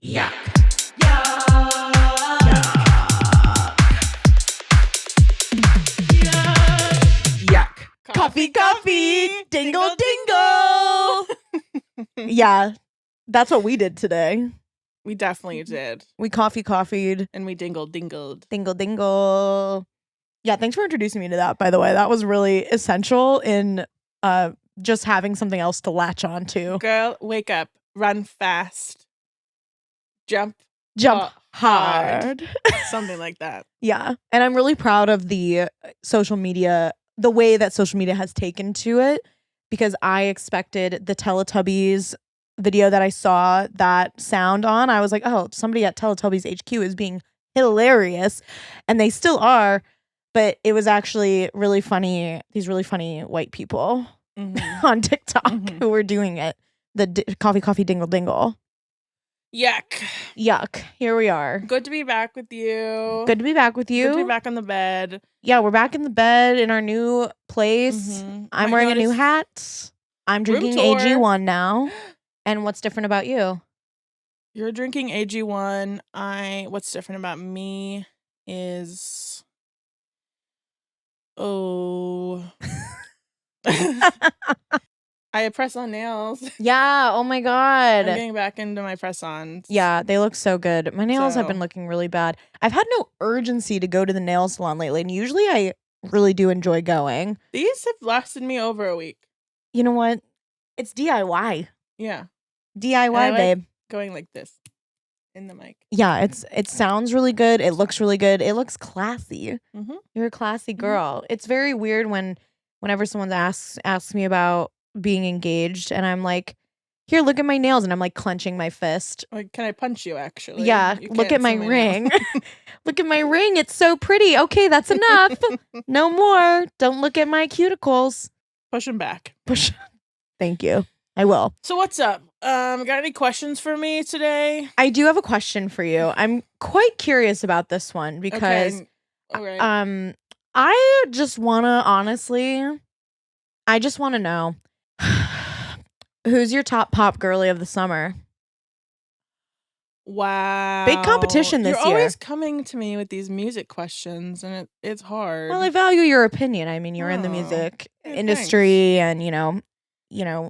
Yuck. Yuck. Coffee, dingle, dingle. Yeah, that's what we did today. We definitely did. We coffee'd. And we dingled. Dingle. Yeah, thanks for introducing me to that, by the way. That was really essential in just having something else to latch on to. Girl, wake up. Run fast. Jump Hard. Something like that. Yeah. And I'm really proud of the social media, the way that social media has taken to it, because I expected the Teletubbies video that I saw that sound on. I was like, oh, somebody at Teletubbies HQ is being hilarious. And they still are. But it was actually really funny. These really funny white people on TikTok who were doing it. The coffee, dingle, dingle. Yuck. Here we are. Good to be back with you. Good to be back with you. Good to be back on the bed. Yeah, we're back in the bed in our new place. I'm wearing a new hat. I'm drinking AG1 now. And what's different about you? You're drinking AG1. What's different about me is... I press on nails. Yeah, oh my God. I'm getting back into my press-ons. Yeah, they look so good. My nails have been looking really bad. I've had no urgency to go to the nail salon lately, and usually I really do enjoy going. These have lasted me over a week. You know what? It's DIY. Yeah. DIY, babe. Going like this in the mic. Yeah, it sounds really good. It looks really good. It looks classy. You're a classy girl. It's very weird whenever someone asks me about being engaged, and I'm like, here, look at my nails, and I'm like clenching my fist. Like, can I punch you, actually? Yeah, look at my ring. Look at my ring. It's so pretty. Okay, that's enough. No more. Don't look at my cuticles. Push them back. Thank you. I will. So what's up? Got any questions for me today? I do have a question for you. I'm quite curious about this one because I just want to know who's your top pop girly of the summer? Wow. Big competition this year. You're always coming to me with these music questions, and it's hard. Well, I value your opinion. I mean, you're in the music industry, and you know,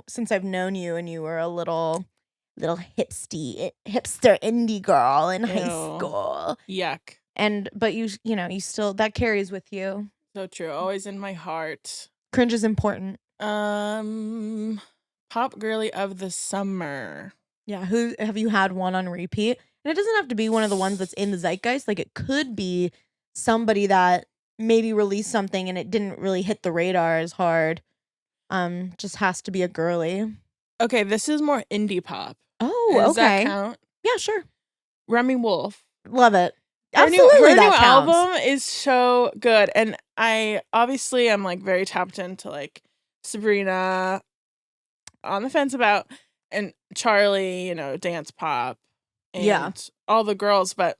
since I've known you, and you were a little hipster indie girl in high school. Yuck. But you still, that carries with you. So true. Always in my heart. Cringe is important. Pop girly of the summer. Yeah, who have you had one on repeat? And it doesn't have to be one of the ones that's in the zeitgeist. Like, it could be somebody that maybe released something and it didn't really hit the radar as hard. Just has to be a girly. Okay, this is more indie pop. Oh, Does that count? Yeah, sure. Remy Wolf. Love it. Her Absolutely, new album is so good, and I'm like very tapped into like Sabrina, on the fence about, and Charlie, dance pop, and all the girls. But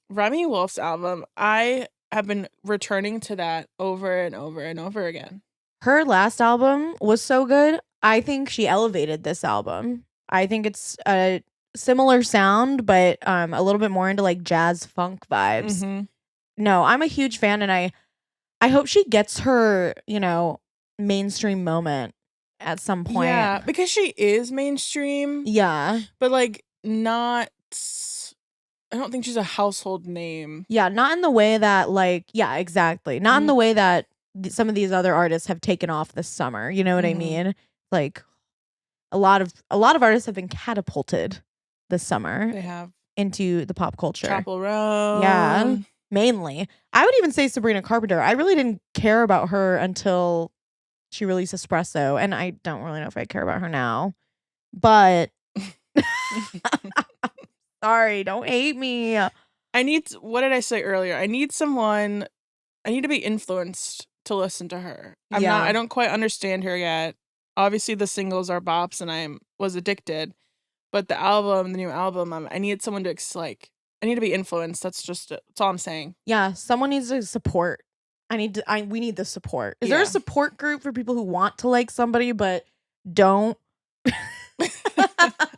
Remy Wolf's album, I have been returning to that over and over and over again. Her last album was so good. I think she elevated this album. I think it's a similar sound, but a little bit more into like jazz funk vibes. No, I'm a huge fan, and I hope she gets her, mainstream moment at some point. Yeah, because she is mainstream. Yeah. But like not, I don't think she's a household name. Yeah, not in the way that exactly. Not in the way that some of these other artists have taken off this summer. You know what I mean? Like a lot of artists have been catapulted this summer. They have. Into the pop culture. Chappell Roan. Yeah, mainly. I would even say Sabrina Carpenter. I really didn't care about her until she released Espresso, and I don't really know if I care about her now. But sorry, don't hate me. What did I say earlier? I need to be influenced to listen to her. I don't quite understand her yet. Obviously the singles are bops, and I was addicted. But the new album, I need someone to I need to be influenced. That's all I'm saying. Yeah, someone needs to support. We need the support. Is there a support group for people who want to like somebody but don't?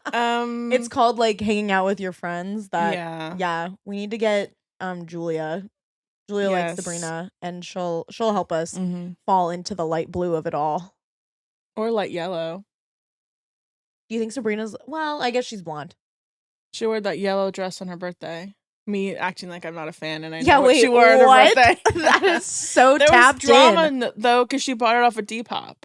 It's called like hanging out with your friends. That yeah. we need to get Julia. Julia likes Sabrina, and she'll help us fall into the light blue of it all. Or light yellow. Do you think Sabrina's? Well, I guess she's blonde. She wore that yellow dress on her birthday. Me acting like I'm not a fan, and I know what she wore on her birthday. That is so there tapped was drama though, because she bought it off of Depop,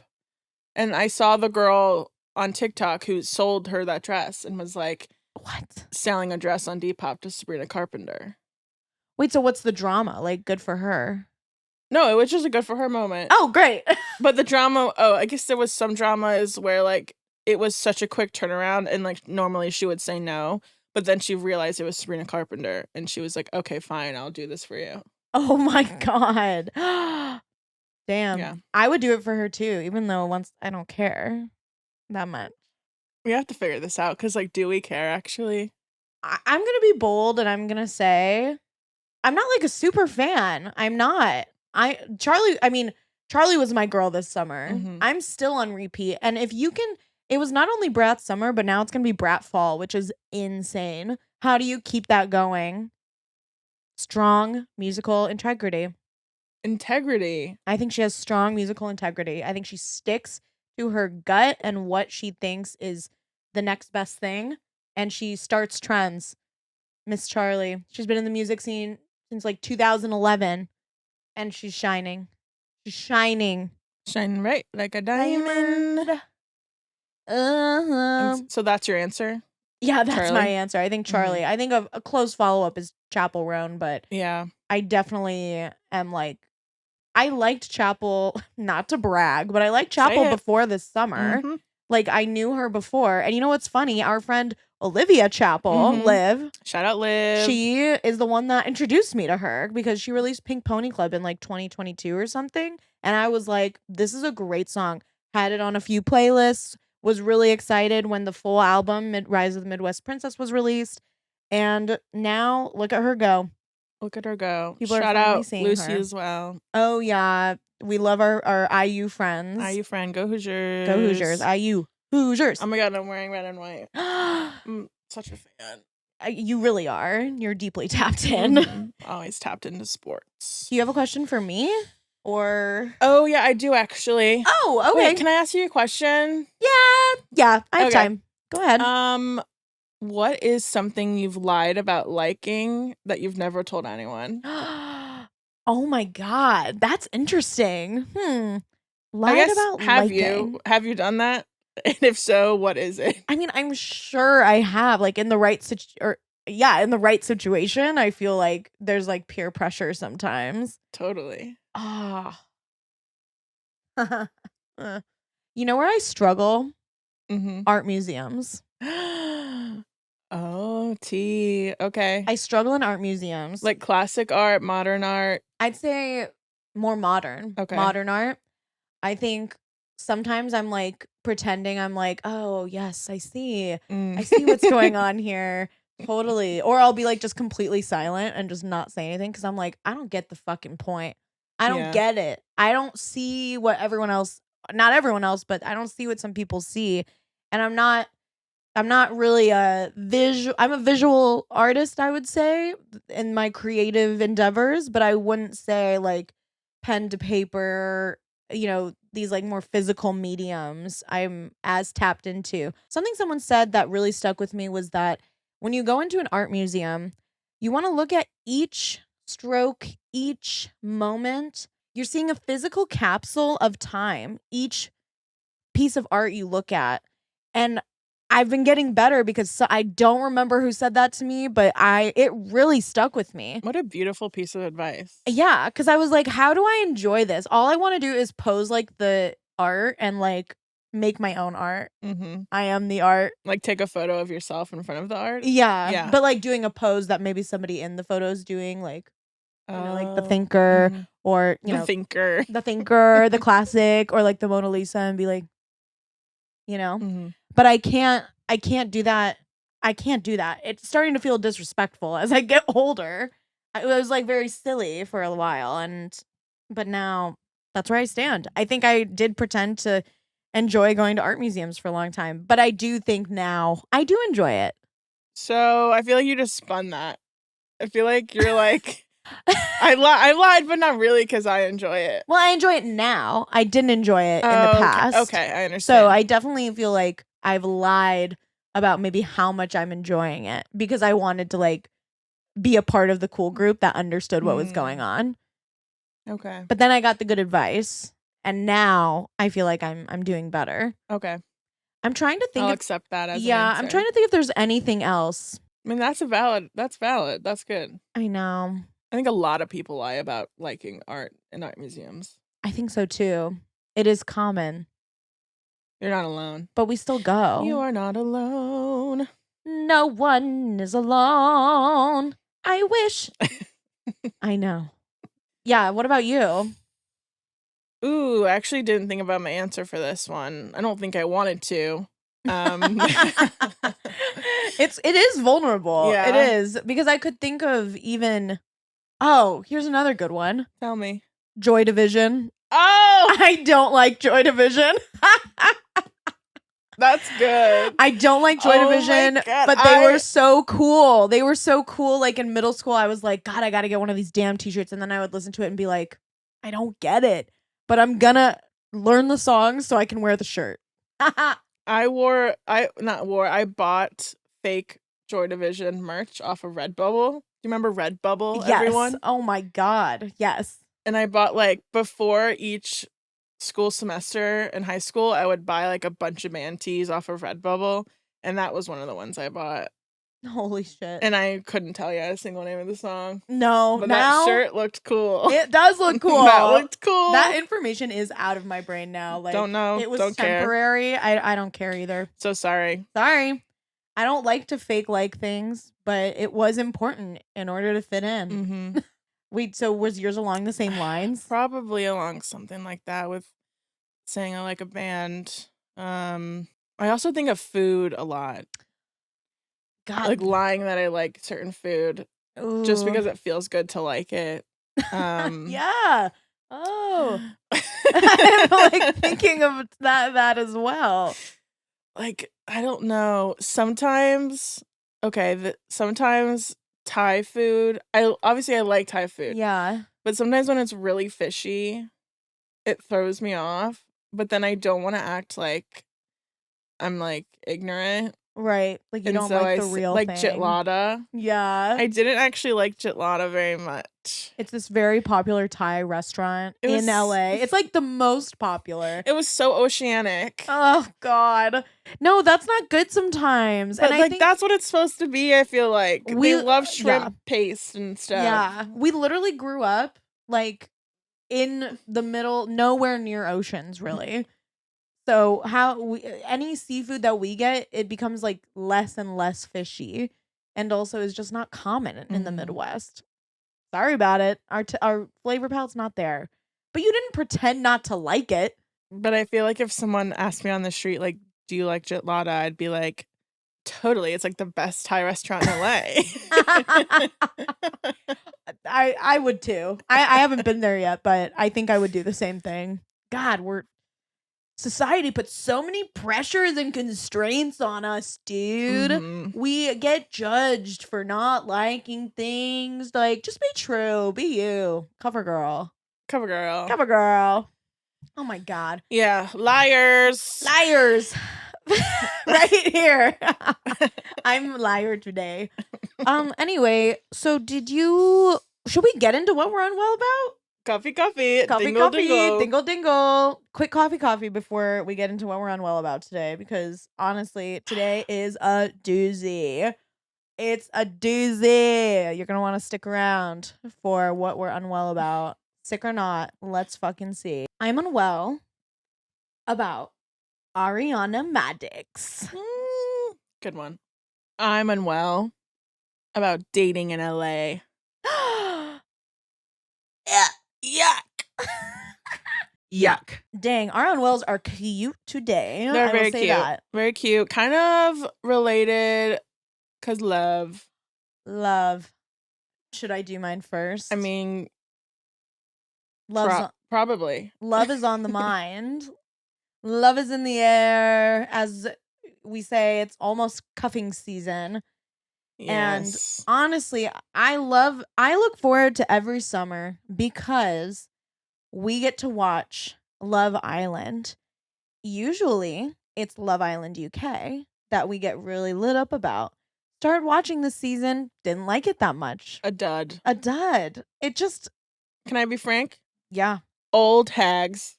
and I saw the girl on TikTok who sold her that dress and was like, "What? Selling a dress on Depop to Sabrina Carpenter." Wait, so what's the drama? Like, good for her. No, it was just a good for her moment. Oh, great. But the drama, I guess there was some drama is where like it was such a quick turnaround, and like normally she would say no, but then she realized it was Sabrina Carpenter, and she was like, okay, fine, I'll do this for you. Oh my God. Damn. Yeah. I would do it for her too, even though once I don't care that much. We have to figure this out, because like, do we care actually? I'm going to be bold, and I'm going to say I'm not like a super fan. I'm not. Charlie was my girl this summer. Mhm. I'm still on repeat. And if you can, it was not only Brat Summer, but now it's going to be Brat Fall, which is insane. How do you keep that going? Strong musical integrity. Integrity. I think she has strong musical integrity. I think she sticks to her gut and what she thinks is the next best thing. And she starts trends. Miss Charlie. She's been in the music scene since like 2011. And she's shining. She's shining. Shining bright like a diamond. So that's your answer? Yeah, that's Charlie? my answer. I think Charlie. I think a close follow-up is Chappell Roan, but yeah, I definitely am like, I liked Chappell, not to brag, but I liked Chappell before this summer. Like, I knew her before. And you know what's funny? Our friend Olivia Chappell, Liv. Shout out Liv. She is the one that introduced me to her because she released Pink Pony Club in like 2022 or something. And I was like, this is a great song. Had it on a few playlists. Was really excited when the full album, Rise of the Midwest Princess, was released. And now, look at her go. Look at her go. People Shout are out seeing Lucy her as well. Oh, yeah. We love our IU friends. IU friend. Go Hoosiers. Go Hoosiers. IU. Hoosiers. Oh my God, I'm wearing red and white. I'm such a fan. You really are. You're deeply tapped in. Always tapped into sports. Do you have a question for me? Or oh yeah, I do actually. Oh, okay. Wait, can I ask you a question? Yeah, I have time. Go ahead. What is something you've lied about liking that you've never told anyone? Oh my God, that's interesting. Lied about liking. Have you done that? And if so, what is it? I mean, I'm sure I have. Like in the right in the right situation, I feel like there's like peer pressure sometimes. Totally. You know where I struggle? Art museums. Oh, T. Okay. I struggle in art museums. Like classic art, modern art? I'd say more modern. Okay. Modern art. I think sometimes I'm like pretending I'm like, oh, yes, I see. I see what's going on here. Totally. Or I'll be like just completely silent and just not say anything because I'm like, I don't get the fucking point. I don't get it. I don't see what everyone else, not everyone else, but I don't see what some people see. And I'm not really I'm a visual artist, I would say, in my creative endeavors, but I wouldn't say like pen to paper, these like more physical mediums I'm as tapped into. Something someone said that really stuck with me was that when you go into an art museum, you want to look at each stroke, each moment. You're seeing a physical capsule of time, each piece of art you look at. And I've been getting better because I don't remember who said that to me, but it really stuck with me. What a beautiful piece of advice. Yeah, because I was like, how do I enjoy this? All I want to do is pose like the art and like make my own art. I am the art. Like take a photo of yourself in front of the art? Yeah. But like doing a pose that maybe somebody in the photo is doing, like, like the thinker or, the thinker, the classic, or like the Mona Lisa, and be like, but I can't do that. I can't do that. It's starting to feel disrespectful as I get older. It was like very silly for a while, but now that's where I stand. I think I did pretend to enjoy going to art museums for a long time. But I do think now I do enjoy it. So I feel like you just spun that. I feel like you're like, I lied, but not really because I enjoy it. Well, I enjoy it now. I didn't enjoy it in the past. Okay, I understand. So I definitely feel like I've lied about maybe how much I'm enjoying it because I wanted to like be a part of the cool group that understood what was going on. Okay. But then I got the good advice, and now I feel like I'm doing better. Okay. I'm trying to think. I'll accept that as an I'm answer. trying to think if there's anything else. I mean, that's valid. That's good. I know. I think a lot of people lie about liking art and art museums. I think so too. It is common. You're not alone. But we still go. You are not alone. No one is alone. I wish. I know. Yeah, what about you? Ooh, I actually didn't think about my answer for this one. I don't think I wanted to. It is vulnerable. Yeah. It is. Because I could think of even here's another good one. Tell me. Joy Division. Oh, I don't like Joy Division. that's good. I don't like Joy Division, God, but they were so cool. They were so cool. Like in middle school, I was like, God, I got to get one of these damn t-shirts. And then I would listen to it and be like, I don't get it, but I'm gonna learn the songs so I can wear the shirt. I bought fake Joy Division merch off of Redbubble. Do you remember Redbubble, Yes. everyone? Oh my God. Yes. And I bought like before each school semester in high school, I would buy like a bunch of man tees off of Redbubble, and that was one of the ones I bought. Holy shit. And I couldn't tell you a single name of the song. No, But now that shirt looked cool. it does look cool. That looked cool. That information is out of my brain now. Like, don't know. It was don't temporary. I don't care either. So sorry. Sorry. I don't like to fake like things, but it was important in order to fit in. Mm-hmm. So was yours along the same lines? Probably along something like that with saying I like a band. I also think of food a lot. God. Like lying that I like certain food just because it feels good to like it. Yeah. Oh. I'm like thinking of that as well. Like, I don't know. Sometimes Thai food. I like Thai food. Yeah. But sometimes when it's really fishy, it throws me off. But then I don't want to act like I'm like ignorant. Right. Like you don't like the real like thing. jitlada. Yeah. I didn't actually like jitlada very much. It's this very popular Thai restaurant in LA. It's like the most popular. It was so oceanic. Oh God. No, that's not good sometimes. But and like I think that's what it's supposed to be, I feel like. They love shrimp paste and stuff. Yeah. We literally grew up like in the middle, nowhere near oceans, really. So any seafood that we get, it becomes like less and less fishy, and also is just not common in the Midwest. Sorry about it. Our flavor palette's not there, but you didn't pretend not to like it. But I feel like if someone asked me on the street, like, "Do you like jitlada?" I'd be like, "Totally. It's like the best Thai restaurant in LA." I would too. I haven't been there yet, but I think I would do the same thing. God, society puts so many pressures and constraints on us, dude. Mm-hmm. We get judged for not liking things. Like, just be true. Be you. Cover girl. Cover girl. Cover girl. Oh my God. Yeah. Liars. Liars. Right here. I'm liar today. Anyway, so should we get into what we're unwell about? Coffee. Dingle, dingle. Quick coffee before we get into what we're unwell about today, because honestly, today is a doozy. It's a doozy. You're going to want to stick around for what we're unwell about. Sick or not, let's fucking see. I'm unwell about Ariana Madix. Good one. I'm unwell about dating in LA. Yuck. Yuck. Dang, our unwells are cute today. They're I very will say cute. that. Very cute. Kind of related because love. Love. Should I do mine first? I mean, Love's probably. love is on the mind. Love is in the air. As we say, it's almost cuffing season. And Yes. honestly, I look forward to every summer because we get to watch Love Island. Usually, it's Love Island UK that we get really lit up about. Started watching this season, didn't like it that much. A dud. A dud. It just, Can I be frank? yeah. Old hags.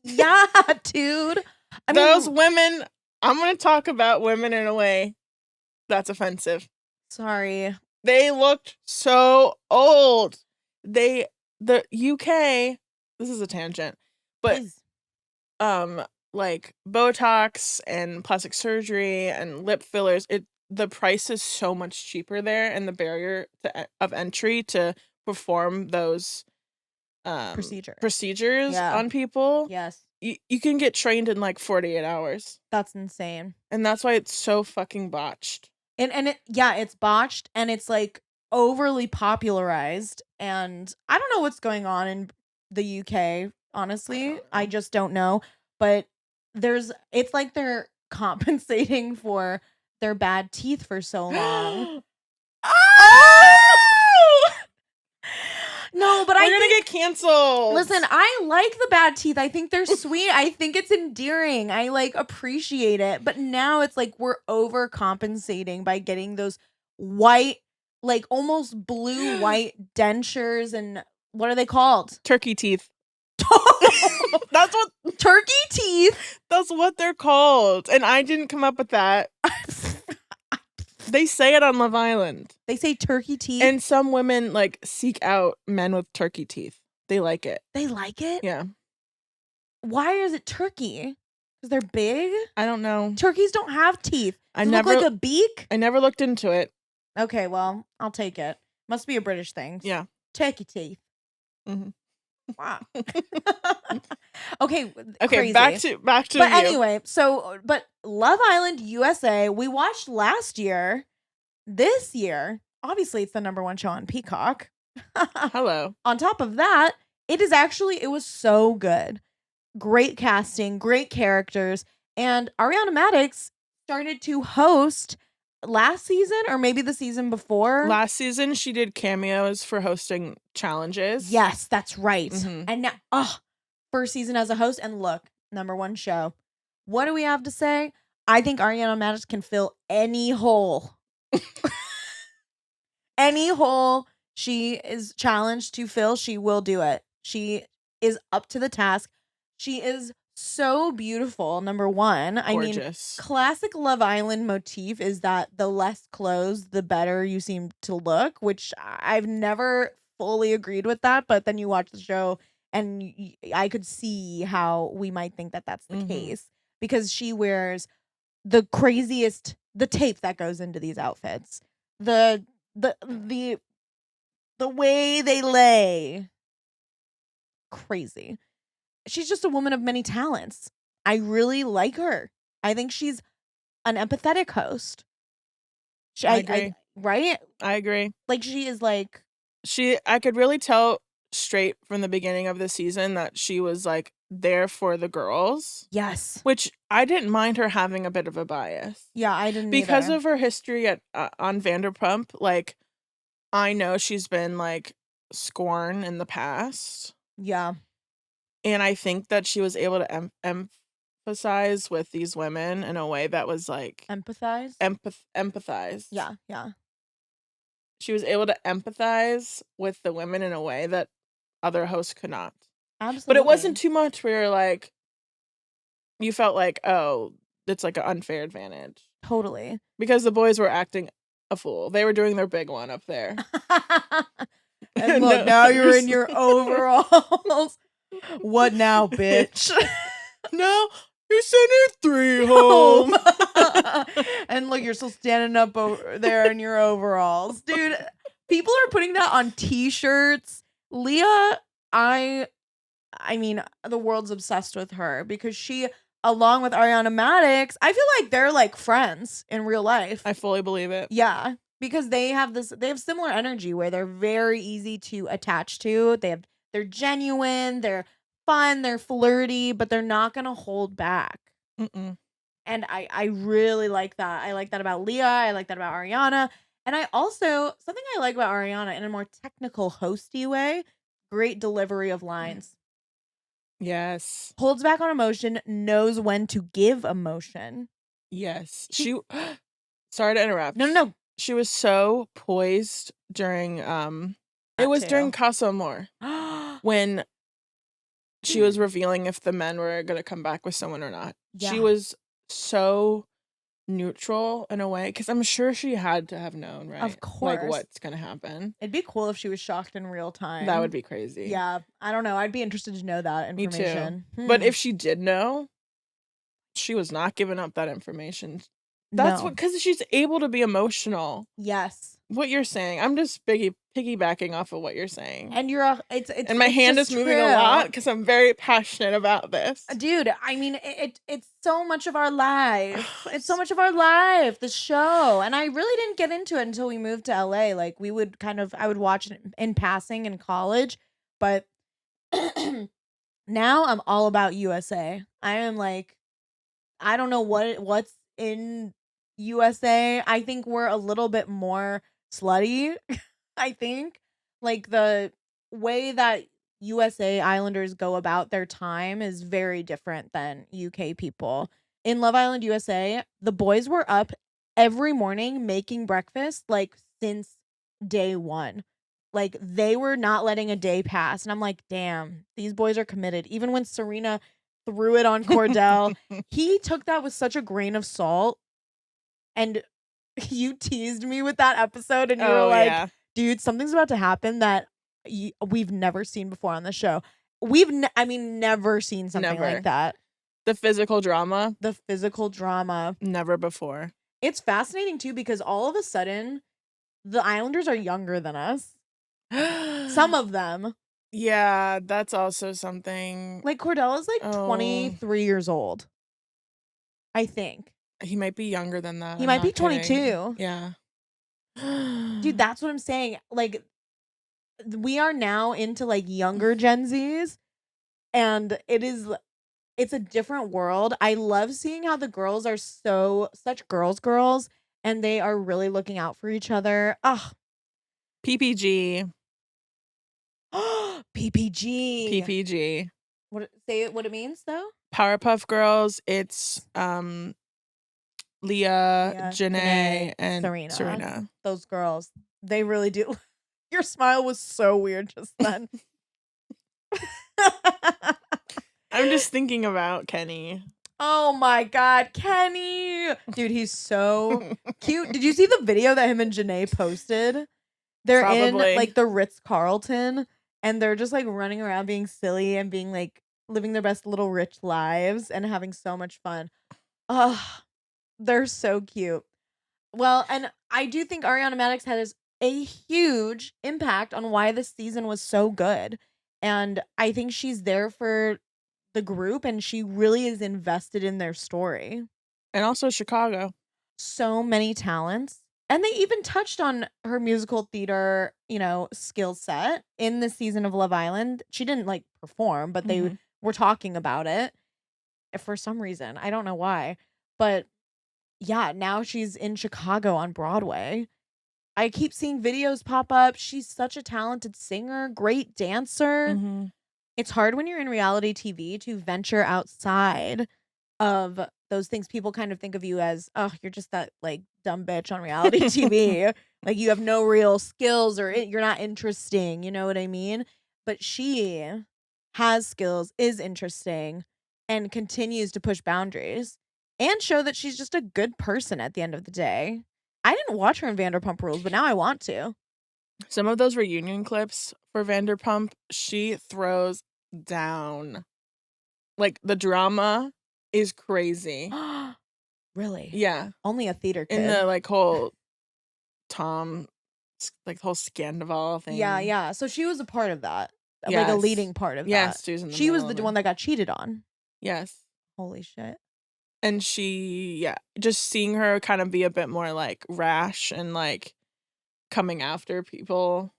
Yeah, dude. I Those mean, women, I'm going to talk about women in a way that's offensive. sorry. They looked so old. The UK, this is a tangent, but Please. like Botox and plastic surgery and lip fillers, the price is so much cheaper there, and the barrier of entry to perform those procedures Yeah. on people, Yes. you can get trained in like 48 hours. That's insane. And that's why it's so fucking botched. And it's botched and it's like overly popularized, and I don't know what's going on in the UK, honestly. I just don't know. But it's like they're compensating for their bad teeth for so long. Oh! No, but We're gonna get canceled. Listen, I like the bad teeth. I think they're sweet. I think it's endearing. I like appreciate it. But now it's like we're overcompensating by getting those white, like almost blue white dentures, and what are they called? Turkey teeth. That's what Turkey teeth. That's what they're called. And I didn't come up with that. They say it on Love Island. They say turkey teeth. And some women like seek out men with turkey teeth. They like it. They like it? Yeah. Why is it turkey? Because they're big? I don't know. Turkeys don't have teeth. Does it never look like a beak? I never looked into it. Okay, well, I'll take it. Must be a British thing. Yeah. Turkey teeth. Mm-hmm. Wow. Okay, crazy. back to But you. anyway, but Love Island USA, we watched last year. This year, obviously it's the #1 show on Peacock. Hello. On top of that, it was so good. Great casting, great characters, and Ariana Madix started to host last season or maybe the season before. Last season she did cameos for hosting challenges. Yes, that's right. Mm-hmm. And now, first season as a host, and look, #1 show. What do we have to say? I think Ariana Madix can fill any hole. Any hole she is challenged to fill, she will do it. She is up to the task. She is so beautiful, #1. I mean, classic Love Island motif is that the less clothes, the better you seem to look, which I've never fully agreed with that. But then you watch the show and I could see how we might think that that's the case, because she wears the craziest, the tape that goes into these outfits, the way they lay, crazy. She's just a woman of many talents. I really like her. I think she's an empathetic host. I agree. Right? I agree. Like, she is like... I could really tell straight from the beginning of the season that she was like there for the girls. Yes. Which I didn't mind her having a bit of a bias. Yeah, I didn't because either. of her history on Vanderpump. Like, I know she's been like scorned in the past. Yeah. And I think that she was able to empathize with these women in a way that was like... Empathize? Empathize. Yeah, yeah. She was able to empathize with the women in a way that other hosts could not. Absolutely. But it wasn't too much where like you felt like, oh, it's like an unfair advantage. Totally. Because the boys were acting a fool. They were doing their big one up there. And look, now you're in your overalls. What now, bitch? No, you're sending 3 home. And look, you're still standing up over there in your overalls. Dude, people are putting that on t-shirts. Leah, I mean, the world's obsessed with her because she, along with Ariana Madix, I feel like they're like friends in real life. I fully believe it. Yeah, because they have similar energy where they're very easy to attach to. They're genuine, they're fun, they're flirty, but they're not gonna hold back. Mm-mm. And I really like that. I like that about Leah. I like that about Ariana. And I also, something I like about Ariana in a more technical hosty way, great delivery of lines. Yes. Holds back on emotion, knows when to give emotion. Yes. She sorry to interrupt. No. She was so poised during it was during Casa Amor when she was revealing if the men were gonna come back with someone or not. Yeah. She was so neutral in a way, because I'm sure she had to have known, right? Of course. Like what's gonna happen. It'd be cool if she was shocked in real time. That would be crazy. Yeah, I don't know. I'd be interested to know that information. Me too. But if she did know, she was not giving up that information. That's what, because she's able to be emotional. Yes. What you're saying, I'm just piggybacking off of what you're saying. And it's and my hand is moving a lot because I'm very passionate about this. Dude, I mean, it's so much of our life. It's so much of our life, the show. And I really didn't get into it until we moved to LA. Like I would watch it in passing in college, but now I'm all about USA. I am like, I don't know what's in USA. I think we're a little bit more slutty. I think like the way that USA Islanders go about their time is very different than UK people. In Love Island USA, the boys were up every morning making breakfast like since day one. Like they were not letting a day pass. And I'm like, damn, these boys are committed. Even when Serena threw it on Cordell, he took that with such a grain of salt. And you teased me with that episode and you were like, dude, something's about to happen that we've never seen before on the show. Never seen something like that. The physical drama. Never before. It's fascinating too because all of a sudden the Islanders are younger than us. Some of them. Yeah, that's also something. Like Cordell is like 23 years old. I think. He might be younger than that. He might be 22. Kidding. Yeah. Dude, that's what I'm saying. Like, we are now into like younger Gen Zs, and it's a different world. I love seeing how the girls are such girls, and they are really looking out for each other. Ugh. PPG. PPG. Say what it means though? Powerpuff Girls. It's Leah, Janae, and Serena. Those girls, they really do. Your smile was so weird just then. I'm just thinking about Kenny. Oh my God, Kenny. Dude, he's so cute. Did you see the video that him and Janae posted? They're in like the Ritz-Carlton and they're just like running around being silly and being like living their best little rich lives and having so much fun. Ugh. They're so cute. Well, and I do think Ariana Madix has a huge impact on why this season was so good. And I think she's there for the group and she really is invested in their story. And also Chicago. So many talents. And they even touched on her musical theater, skill set in the season of Love Island. She didn't like perform, but they were talking about it for some reason. I don't know why. But yeah, now she's in Chicago on Broadway. I keep seeing videos pop up. She's such a talented singer, great dancer. It's hard when you're in reality TV to venture outside of those things. People kind of think of you as, oh, you're just that like dumb bitch on reality TV. Like you have no real skills or you're not interesting. You know what I mean? But she has skills, is interesting, and continues to push boundaries. And show that she's just a good person at the end of the day. I didn't watch her in Vanderpump Rules, but now I want to. Some of those reunion clips for Vanderpump, she throws down. Like, the drama is crazy. Really? Yeah. Only a theater kid. In the, like, whole Tom, like, the whole Scandival thing. Yeah. So she was a part of that. Like, a leading part of that. Yes, she was the one that got cheated on. Yes. Holy shit. And she, just seeing her kind of be a bit more like rash and like coming after people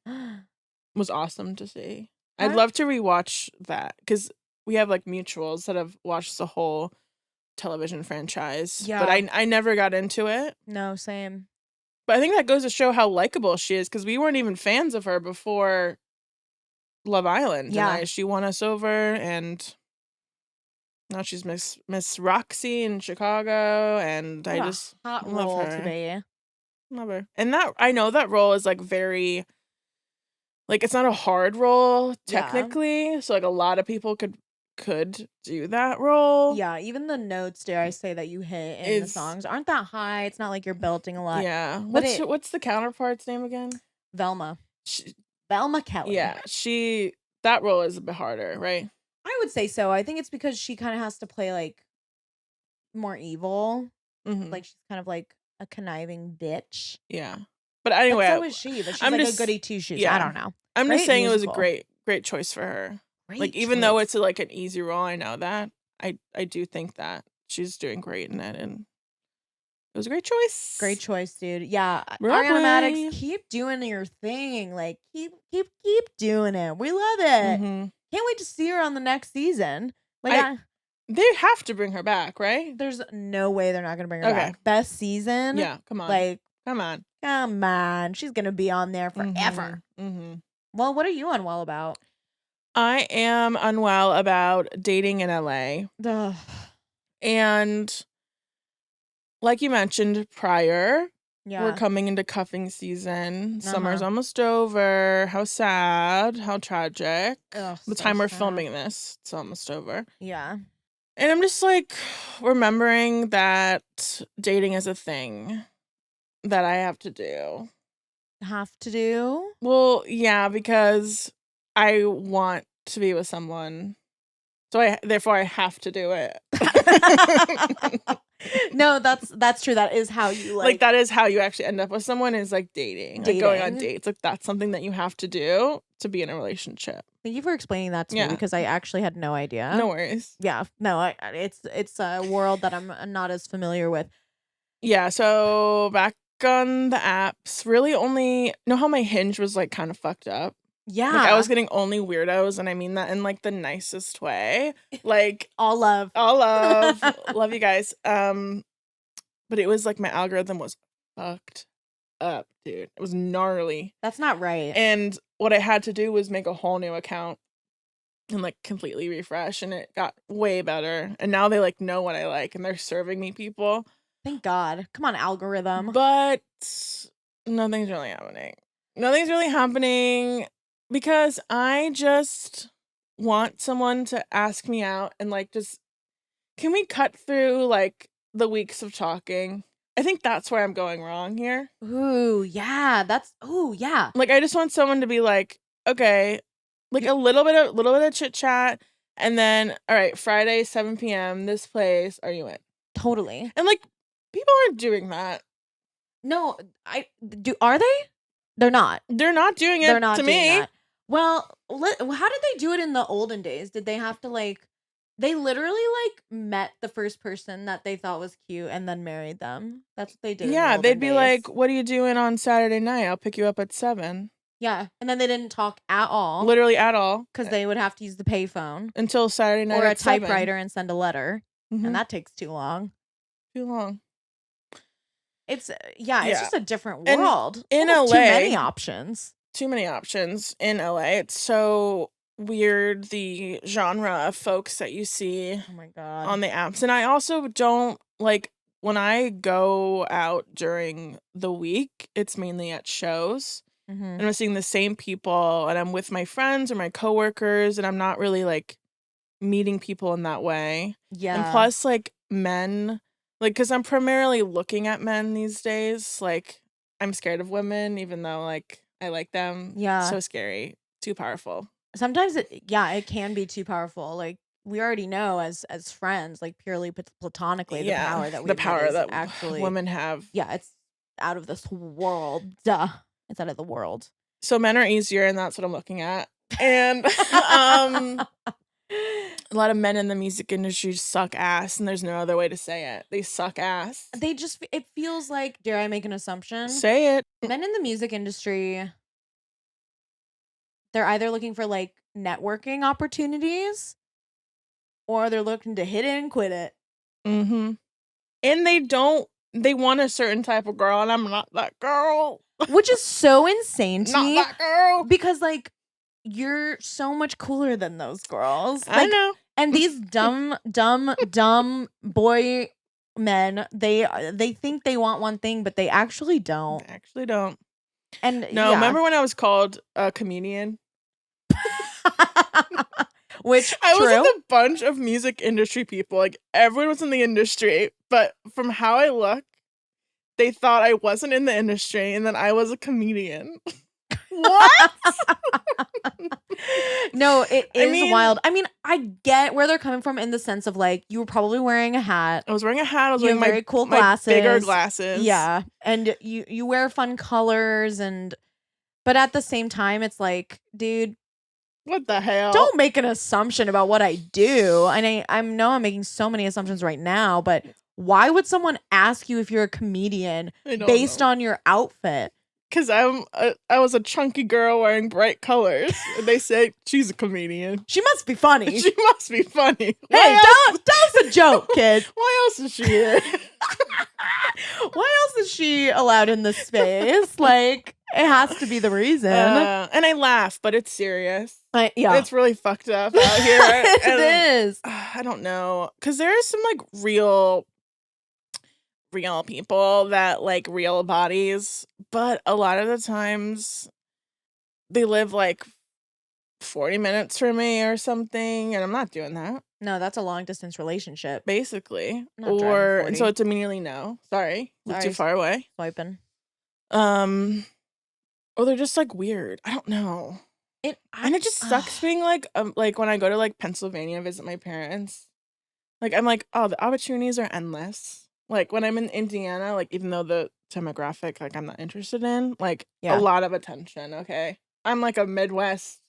was awesome to see. I'd love to rewatch that because we have like mutuals that have watched the whole television franchise. Yeah. But I never got into it. No, same. But I think that goes to show how likable she is, because we weren't even fans of her before Love Island. Yeah. And she won us over, and now she's Miss Roxy in Chicago, and What I a just hot love role her. to be. Love her. And that, I know that role is like very, like, it's not a hard role technically, so like a lot of people could do that role. Yeah, even the notes, dare I say, that you hit in the Is- songs aren't that high. It's not like you're belting a lot. Yeah. But What's the counterpart's name again? Velma. She, Velma Kelly. yeah, that role is a bit harder, right? I would say so. I think it's because she kind of has to play like more evil. Mhm. Like she's kind of like a conniving bitch. Yeah. But anyway, But so is she. But she's I'm like just- a goody two shoes. yeah. I don't know. I'm Great just saying musical. it was a great choice for her. Great Like, even though choice. it's like an easy role, I know that. I do think that she's doing great in it, and it was a great choice. Great choice, dude. Yeah, Broadway. Ariana Madix, keep doing your thing. Like keep doing it. We love it. Mhm. Can't wait to see her on the next season. Like They have to bring her back, right? there's no way they're not gonna bring her Okay. back. Best season. Yeah, come on. Like come on. come on, she's gonna be on there forever. Mm-hmm. Well, what are you unwell about? I am unwell about dating in LA. Ugh. And like you mentioned prior, Yeah. we're coming into cuffing season. Summer's Uh-huh. almost over. How sad. How tragic. Ugh, The so time we're sad. filming this, it's almost over. Yeah. And I'm just like remembering that dating is a thing that I have to do. Have to do. Well, yeah, because I want to be with someone. So therefore I have to do it. No, that's true. That is how you Like that is how you actually end up with someone, is like dating. Like going on Dating. dates. Like that's something that you have to do to be in a relationship. Thank you for explaining that to me Yeah. because I actually had no idea. No worries. Yeah. No, it's a world that I'm not as familiar with. Yeah, so back on the apps, really only know how my Hinge was like kind of fucked up. Yeah. Like I was getting only weirdos, and I mean that in like the nicest way. Like all love. all love. Love you guys. But it was like my algorithm was fucked up, dude. It was gnarly. That's not right. And what I had to do was make a whole new account and like completely refresh, and it got way better. And now they like know what I like, and they're serving me people. Thank God. Come on, algorithm. But nothing's really happening. Nothing's really happening because I just want someone to ask me out and like just, can we cut through like the weeks of talking? I think that's where I'm going wrong here. Ooh, yeah. Yeah. Like I just want someone to be like, okay, like a little bit of chit chat, and then all right, Friday 7 p.m. this place, are you in? Totally. And like people aren't doing that. No, are they? They're not. They're not doing it They're not to doing me. that. Well, how did they do it in the olden days? Did they have to like they literally like met the first person that they thought was cute and then married them? That's what they did. Yeah, in the they'd olden be days. like, "What are you doing on Saturday night? I'll pick you up at 7." Yeah, and then they didn't talk at all Literally at all, because they would have to use the payphone until Saturday night or a at 7. typewriter and send a letter, Mhm. and that takes too long. Too long. It's it's Yeah. just a different And world. in Almost LA too many options. Too many options in LA. It's so weird, the genre of folks that you see Oh my God. on the apps. And I also don't like, when I go out during the week, it's mainly at shows. Mhm. And I'm seeing the same people, and I'm with my friends or my coworkers, and I'm not really like meeting people in that way. Yeah. And plus, like men, like, because I'm primarily looking at men these days. Like, I'm scared of women, even though like I like them. Yeah. So scary. Too powerful. Sometimes it can be too powerful. Like we already know as friends, like purely platonically, the power that we the power is that actually women have. Yeah, it's out of this world. Duh. It's out of the world. So men are easier, and that's what I'm looking at. And a lot of men in the music industry suck ass, and there's no other way to say it. They suck ass. They just, it feels like, dare I make an assumption? Say it. Men in the music industry, they're either looking for like networking opportunities or they're looking to hit it and quit it. Mm-hmm. And they want a certain type of girl, and I'm not that girl. Which is so insane to Not me. that girl. Because, like, you're so much cooler than those girls. I Like, know. and these dumb boy men, they think they want one thing, but they actually don't. I actually don't. And No, remember when I was called a comedian? Which I was true. with a bunch of music industry people. Like, everyone was in the industry, but from how I look, they thought I wasn't in the industry and that I was a comedian. What? No, it is mean- wild. I mean, I get where they're coming from in the sense of, like, you were probably wearing a hat. I was wearing a hat. I was You wearing have very cool glasses. my bigger glasses. Yeah, and you wear fun colors, but at the same time, it's like, dude, What the hell? don't make an assumption about what I do. And I know I'm making so many assumptions right now, but why would someone ask you if you're a comedian based on your outfit? Because I was a chunky girl wearing bright colors. And they say she's a comedian. She must be funny. She must be funny. Hey, tell us a joke, kid. Why else is she here? Why else is she allowed in this space? Like, it has to be the reason. And I laugh, but it's serious. Yeah. It's really fucked up out here. It is. I don't know. Because there are some, like, real people that like real bodies, but a lot of the times they live like 40 minutes from me or something, and I'm not doing that. No, that's a long distance relationship. Basically. Not driving 40. So it's immediately no. Sorry. Look too far away. Swiping. Or they're just like weird. I don't know. And it just sucks being like when I go to like Pennsylvania visit my parents. Like, I'm like, oh, the opportunities are endless. Like, when I'm in Indiana, like, even though the demographic, like, I'm not interested in, like, a lot of attention, okay? I'm like a Midwest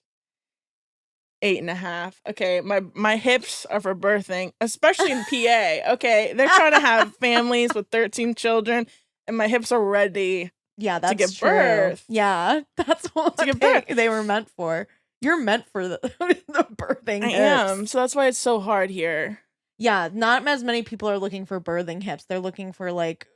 8.5. Okay, my hips are for birthing, especially in PA, okay? They're trying to have families with 13 children, and my hips are ready that's to give true. birth. Yeah, that's what they were meant for. You're meant for the birthing hips. Am, so that's why it's so hard here. Yeah, not as many people are looking for birthing hips. They're looking for, like,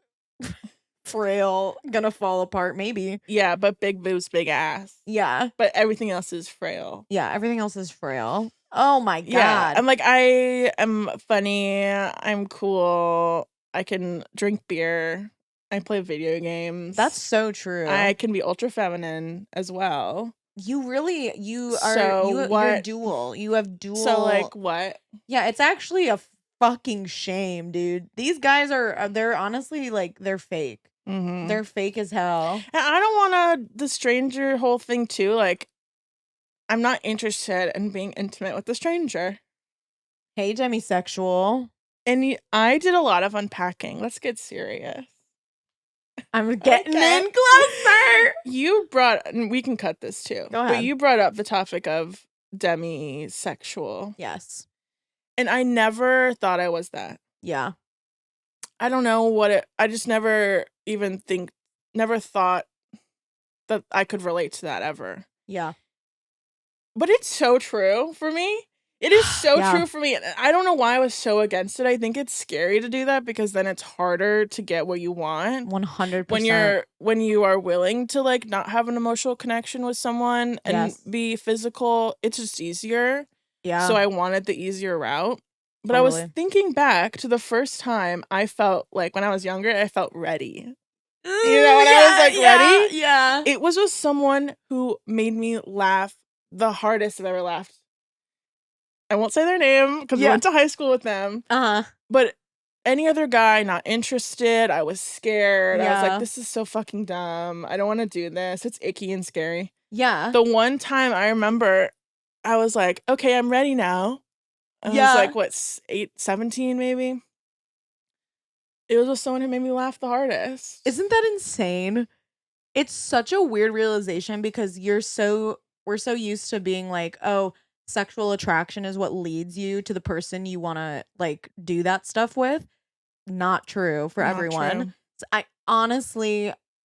frail, gonna fall apart, maybe. Yeah, but big boobs, big ass. Yeah. But everything else is frail. Yeah, everything else is frail. Oh my God. Yeah, I'm like, I am funny. I'm cool. I can drink beer. I play video games. That's so true. I can be ultra feminine as well. You're dual. You have dual. So, like, what? Yeah, it's actually a fucking shame, dude. These guys they're honestly, like, they're fake. Mm-hmm. They're fake as hell. And I don't want the stranger whole thing, too. Like, I'm not interested in being intimate with a stranger. Hey, demisexual. And I did a lot of unpacking. Let's get serious. I'm getting in closer. We can cut this too. Go ahead. But you brought up the topic of demisexual. Yes. And I never thought I was that. Yeah. I don't know I just never thought that I could relate to that ever. Yeah. But it's so true for me. It is so true for me. I don't know why I was so against it. I think it's scary to do that because then it's harder to get what you want. 100%. When you are willing to, like, not have an emotional connection with someone and be physical, it's just easier. Yeah. So I wanted the easier route. But Totally. I was thinking back to the first time I felt like when I was younger, I felt ready. You know, when I was like ready? Yeah. It was with someone who made me laugh the hardest I've ever laughed. I won't say their name because we went to high school with them. But any other guy, not interested. I was scared. I was like, this is so fucking dumb. I don't want to do this. It's icky and scary. Yeah. The one time I remember, I was like, okay, I'm ready now. I was like, what, 17 maybe? It was with someone who made me laugh the hardest. Isn't that insane? It's such a weird realization because we're so used to being like, oh, sexual attraction is what leads you to the person you want to, like, do that stuff with. Not true for everyone. True. So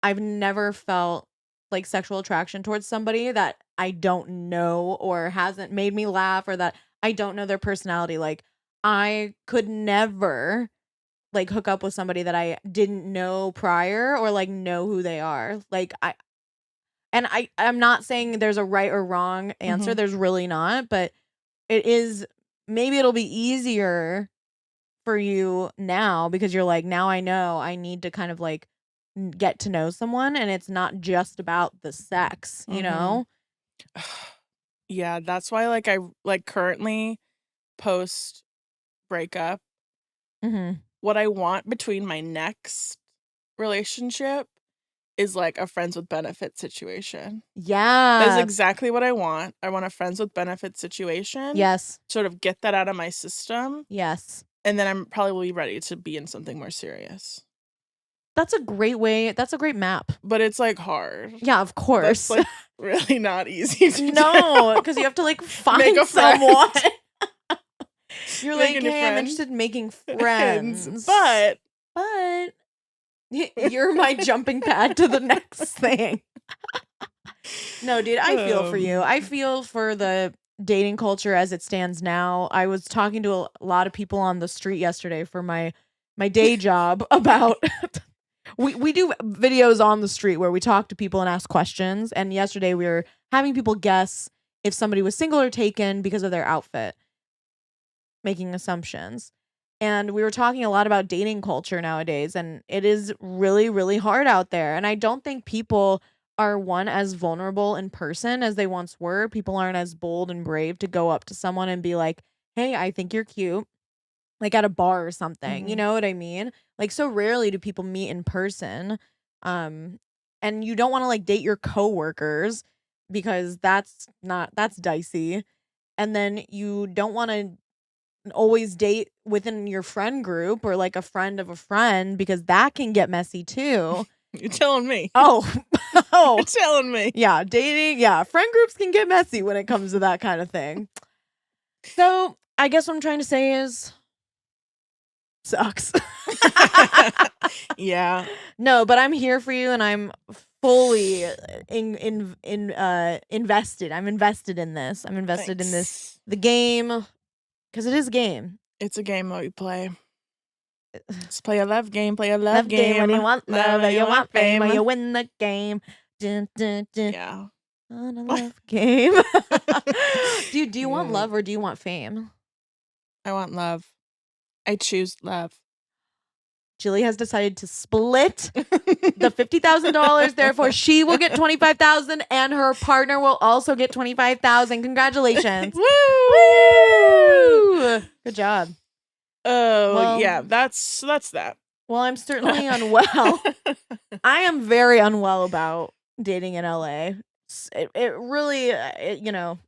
I've never felt like sexual attraction towards somebody that I don't know or hasn't made me laugh or that I don't know their personality. Like, I could never like hook up with somebody that I didn't know prior or like know who they are. Like I'm not saying there's a right or wrong answer. Mhm. There's really not, but it is, maybe it'll be easier for you now because you're like, now I know I need to kind of like get to know someone and it's not just about the sex, you Mhm. know? Yeah, that's why like I like currently post breakup, Mhm. what I want between my next relationship is like a friends with benefits situation. That's Yeah. exactly what I want. I want a friends with benefits situation. Yes. Sort of get that out of my system, Yes. and then I'm probably ready to be in something more serious. That's a great way. That's a great map. But it's like hard. Yeah, of course. That's like really not easy to do. No, because you have to like find Make a friend. someone. You're Make a like, new hey, I'm friend. interested in making friends. But you're my jumping pad to the next thing. No, dude, I feel for you. I feel for the dating culture as it stands now. I was talking to a lot of people on the street yesterday for my day job about we do videos on the street where we talk to people and ask questions, and yesterday we were having people guess if somebody was single or taken because of their outfit, making assumptions. And we were talking a lot about dating culture nowadays, and it is really, really hard out there. And I don't think people are as vulnerable in person as they once were. People aren't as bold and brave to go up to someone and be like, hey, I think you're cute, like at a bar or something. You Mhm. know what I mean? Like, so rarely do people meet in person. And you don't want to like date your coworkers because that's dicey. And then you don't want to always date within your friend group or like a friend of a friend because that can get messy too. You're telling me. Oh, You're telling me. yeah, dating. Yeah, friend groups can get messy when it comes to that kind of thing. So I guess what I'm trying to say is, sucks. Yeah. No, but I'm here for you, and I'm fully invested. I'm invested in this. I'm invested in this, the game, because it is a game. It's a game that we play. Just play a love game. Play a Love game when you want love, or you want fame, or you fame. win the game. Dun, dun, dun. Yeah. On a love game. Dude, do you want love or do you want fame? I want love. I choose love. Jilly has decided to split the $50,000. Therefore, she will get $25,000, and her partner will also get $25,000. Congratulations! Woo! Good job. Oh, Well, yeah. That's that. Well, I'm certainly unwell. I am very unwell about dating in LA. It really, you know,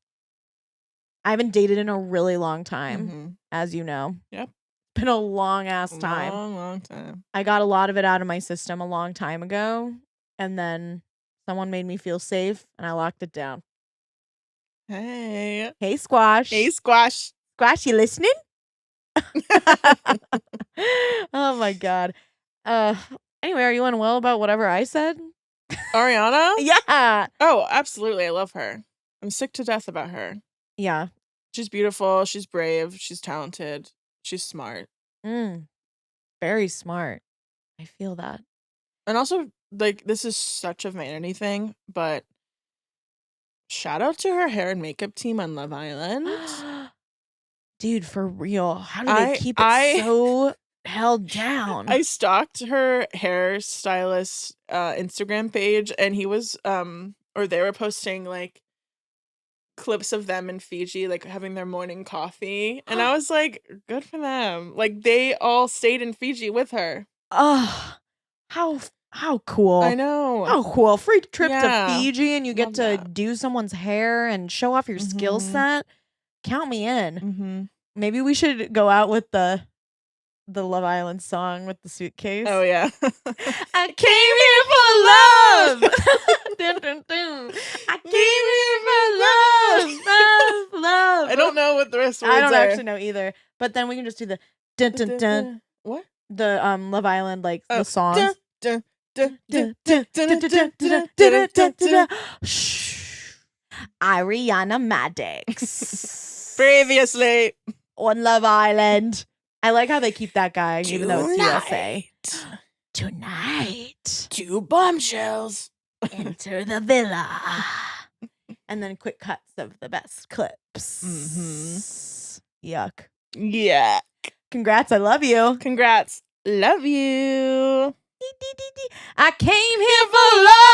I haven't dated in a really long time, as you know. Yep. Been a long ass time. Long time. I got a lot of it out of my system a long time ago, and then someone made me feel safe, and I locked it down. Hey. Hey, Squash. Hey, Squash. Squash, you listening? Oh my god. Anyway, are you unwell about whatever I said? Ariana? Yeah. Oh, absolutely. I love her. I'm sick to death about her. Yeah. She's beautiful. She's brave. She's talented. She's smart. Very smart. I feel that. And also, like, this is such a vanity thing, but shout out to her hair and makeup team on Love Island. Dude, for real. How do they keep it so held down? I stalked her hairstylist Instagram page, and he was or they were posting like clips of them in Fiji, like having their morning coffee, and I was like, good for them. Like, they all stayed in Fiji with her. Oh, how cool. I know. How cool. Free trip Yeah. to Fiji, and you get Love to that. do someone's hair and show off your skill set. Count me in. Maybe we should go out with the Love Island song with the suitcase. Oh, yeah. I came here for love. Dun, dun, dun. I came here for love. Love. I don't know what the rest of I words don't are. actually know either. But then we can just do the dun dun dun. What? The Love Island, like the songs. Shh. Ariana Madix. Previously. on Love Island. I like how they keep that guy, even though it's USA. Tonight. 2 bombshells. Enter the villa. And then quick cuts of the best clips. Yuck. Yeah. Congrats. I love you. Congrats. Love you. I came here for love.